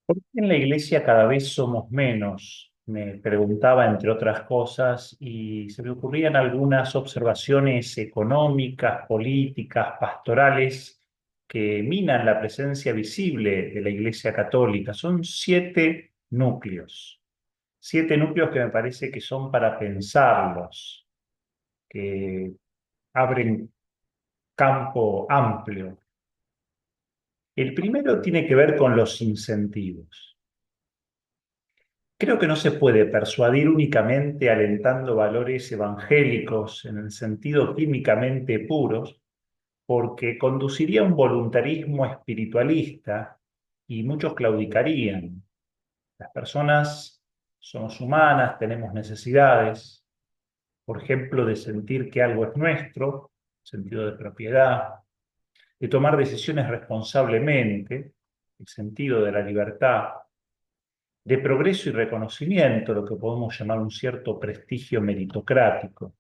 ¿Por qué en la iglesia cada vez somos menos? Me preguntaba, entre otras cosas, y se me ocurrían algunas observaciones económicas, políticas, pastorales, que minan la presencia visible de la Iglesia Católica. Son siete núcleos que me parece que son para pensarlos, que abren campo amplio. El primero tiene que ver con los incentivos. Creo que no se puede persuadir únicamente alentando valores evangélicos en el sentido químicamente puros, porque conduciría a un voluntarismo espiritualista y muchos claudicarían. Las personas somos humanas, tenemos necesidades, por ejemplo, de sentir que algo es nuestro, sentido de propiedad, de tomar decisiones responsablemente, el sentido de la libertad, de progreso y reconocimiento, lo que podemos llamar un cierto prestigio meritocrático.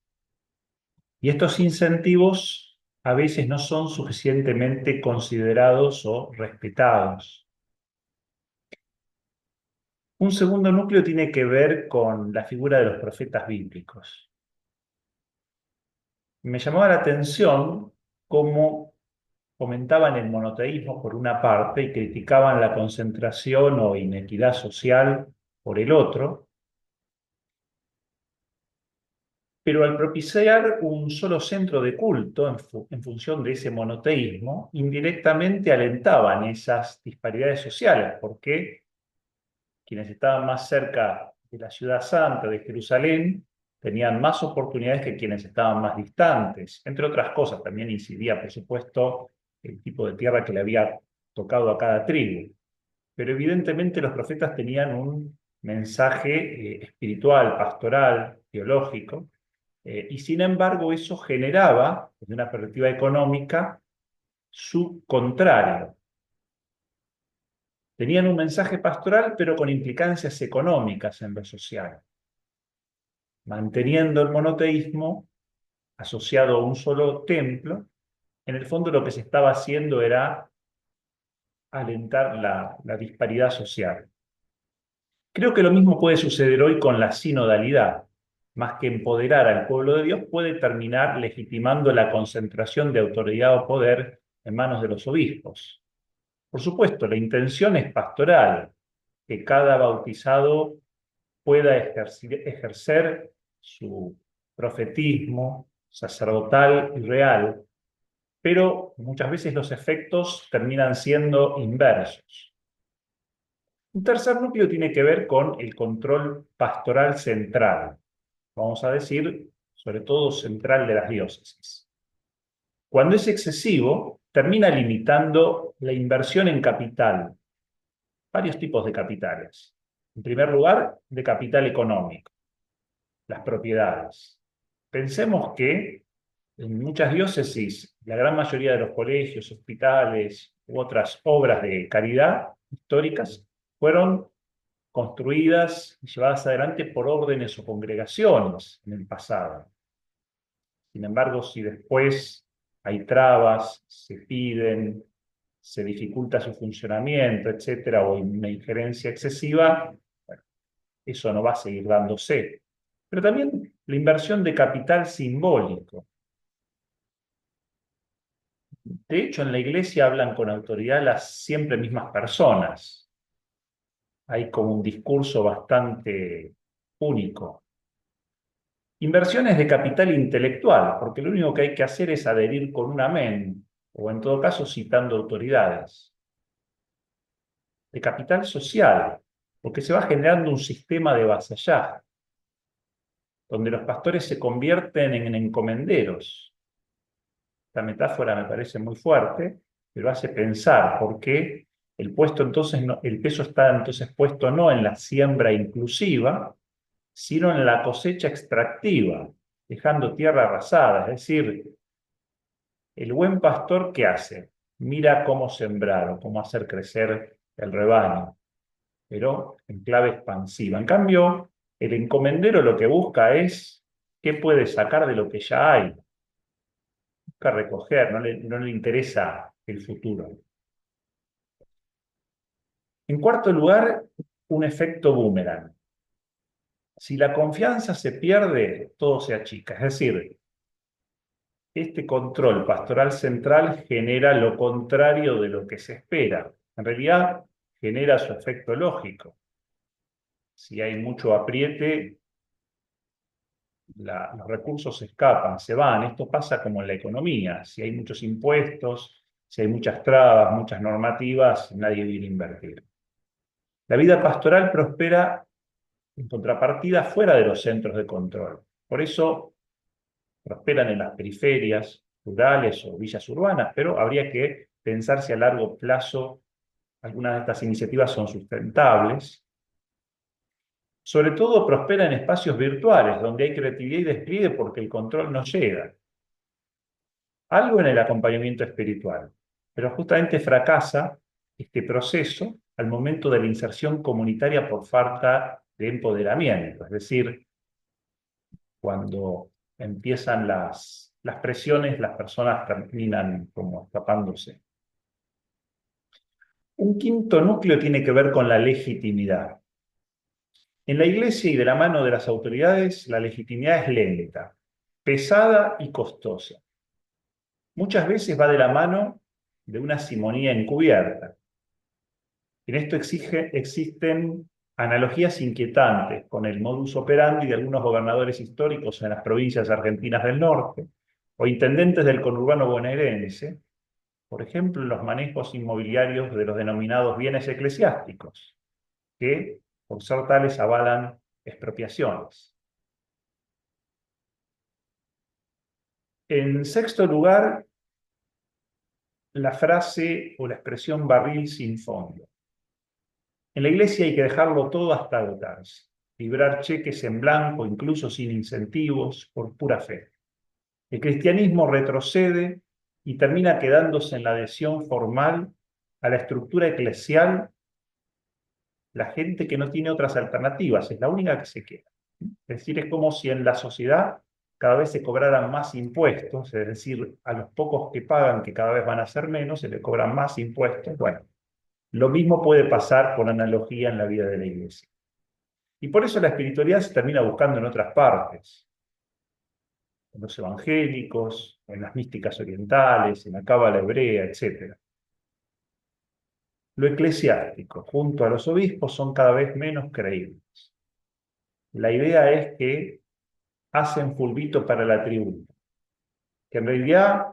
Y estos incentivos a veces no son suficientemente considerados o respetados. Un segundo núcleo tiene que ver con la figura de los profetas bíblicos. Me llamaba la atención cómo comentaban el monoteísmo por una parte y criticaban la concentración o inequidad social por el otro, pero al propiciar un solo centro de culto en función de ese monoteísmo, indirectamente alentaban esas disparidades sociales, porque quienes estaban más cerca de la ciudad santa, de Jerusalén, tenían más oportunidades que quienes estaban más distantes. Entre otras cosas, también incidía, por supuesto, el tipo de tierra que le había tocado a cada tribu. Pero evidentemente los profetas tenían un mensaje espiritual, pastoral, teológico, y sin embargo eso generaba, desde una perspectiva económica, su contrario. Tenían un mensaje pastoral, pero con implicancias económicas en lo social, manteniendo el monoteísmo asociado a un solo templo. En el fondo lo que se estaba haciendo era alentar la disparidad social. Creo que lo mismo puede suceder hoy con la sinodalidad. Más que empoderar al pueblo de Dios, puede terminar legitimando la concentración de autoridad o poder en manos de los obispos. Por supuesto, la intención es pastoral, que cada bautizado pueda ejercer su profetismo sacerdotal y real, pero muchas veces los efectos terminan siendo inversos. Un tercer núcleo tiene que ver con el control pastoral central, vamos a decir, sobre todo central de las diócesis. Cuando es excesivo, termina limitando la inversión en capital, varios tipos de capitales. En primer lugar, de capital económico, las propiedades. Pensemos que en muchas diócesis, la gran mayoría de los colegios, hospitales u otras obras de caridad históricas fueron construidas y llevadas adelante por órdenes o congregaciones en el pasado. Sin embargo, si después hay trabas, se piden, se dificulta su funcionamiento, etcétera, o una injerencia excesiva, bueno, eso no va a seguir dándose. Pero también la inversión de capital simbólico. De hecho, en la iglesia hablan con autoridad las siempre mismas personas. Hay como un discurso bastante único. Inversiones de capital intelectual, porque lo único que hay que hacer es adherir con un amén, o en todo caso citando autoridades. De capital social, porque se va generando un sistema de vasallaje, donde los pastores se convierten en encomenderos. Esta metáfora me parece muy fuerte, pero hace pensar por qué el puesto entonces el peso está entonces puesto no en la siembra inclusiva, sino en la cosecha extractiva, dejando tierra arrasada. Es decir, el buen pastor, ¿qué hace? Mira cómo sembrar o cómo hacer crecer el rebaño, pero en clave expansiva. En cambio, el encomendero lo que busca es qué puede sacar de lo que ya hay. Busca recoger, no le interesa el futuro. En cuarto lugar, un efecto boomerang. Si la confianza se pierde, todo se achica. Es decir, este control pastoral central genera lo contrario de lo que se espera. En realidad, genera su efecto lógico. Si hay mucho apriete, los recursos se escapan, se van. Esto pasa como en la economía. Si hay muchos impuestos, si hay muchas trabas, muchas normativas, nadie viene a invertir. La vida pastoral prospera en contrapartida fuera de los centros de control. Por eso prosperan en las periferias, rurales o villas urbanas, pero habría que pensar si a largo plazo algunas de estas iniciativas son sustentables. Sobre todo prospera en espacios virtuales, donde hay creatividad y despliegue porque el control no llega. Algo en el acompañamiento espiritual, pero justamente fracasa este proceso al momento de la inserción comunitaria por falta de empoderamiento. Es decir, cuando empiezan las presiones, las personas terminan como escapándose. Un quinto núcleo tiene que ver con la legitimidad. En la Iglesia y de la mano de las autoridades, la legitimidad es lenta, pesada y costosa. Muchas veces va de la mano de una simonía encubierta. En esto existen analogías inquietantes con el modus operandi de algunos gobernadores históricos en las provincias argentinas del norte o intendentes del conurbano bonaerense, por ejemplo, en los manejos inmobiliarios de los denominados bienes eclesiásticos, que, por ser tales, avalan expropiaciones. En sexto lugar, la frase o la expresión barril sin fondo. En la iglesia hay que dejarlo todo hasta agotarse, librar cheques en blanco, incluso sin incentivos, por pura fe. El cristianismo retrocede y termina quedándose en la adhesión formal a la estructura eclesial, la gente que no tiene otras alternativas, es la única que se queda. Es decir, es como si en la sociedad cada vez se cobraran más impuestos, es decir, a los pocos que pagan, que cada vez van a ser menos, se les cobran más impuestos. Bueno, lo mismo puede pasar por analogía en la vida de la iglesia. Y por eso la espiritualidad se termina buscando en otras partes, en los evangélicos, en las místicas orientales, en la cábala hebrea, etc. Lo eclesiástico, junto a los obispos, son cada vez menos creíbles. La idea es que hacen fulbito para la tribuna, que en realidad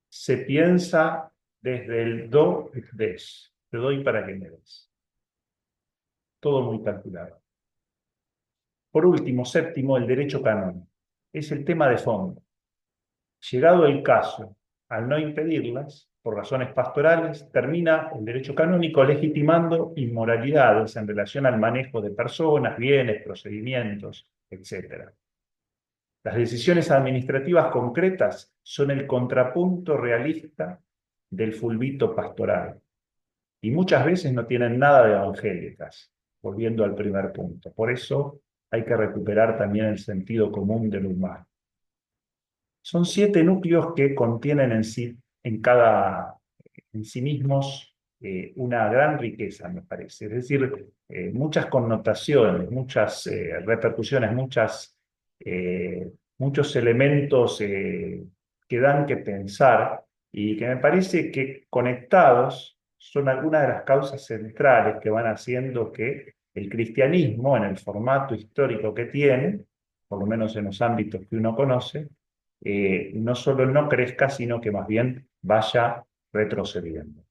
se piensa desde el do et des, te doy para que me des. Todo muy calculado. Por último, séptimo, el derecho canónico. Es el tema de fondo. Llegado el caso, al no impedirlas, por razones pastorales, termina el derecho canónico legitimando inmoralidades en relación al manejo de personas, bienes, procedimientos, etc. Las decisiones administrativas concretas son el contrapunto realista del fulbito pastoral y muchas veces no tienen nada de evangélicas, volviendo al primer punto. Por eso hay que recuperar también el sentido común del humano. Son 7 núcleos que contienen en sí mismos una gran riqueza, me parece. Es decir, muchas connotaciones, muchas repercusiones, muchos elementos que dan que pensar y que me parece que conectados son algunas de las causas centrales que van haciendo que el cristianismo, en el formato histórico que tiene, por lo menos en los ámbitos que uno conoce, no solo no crezca, sino que más bien vaya retrocediendo.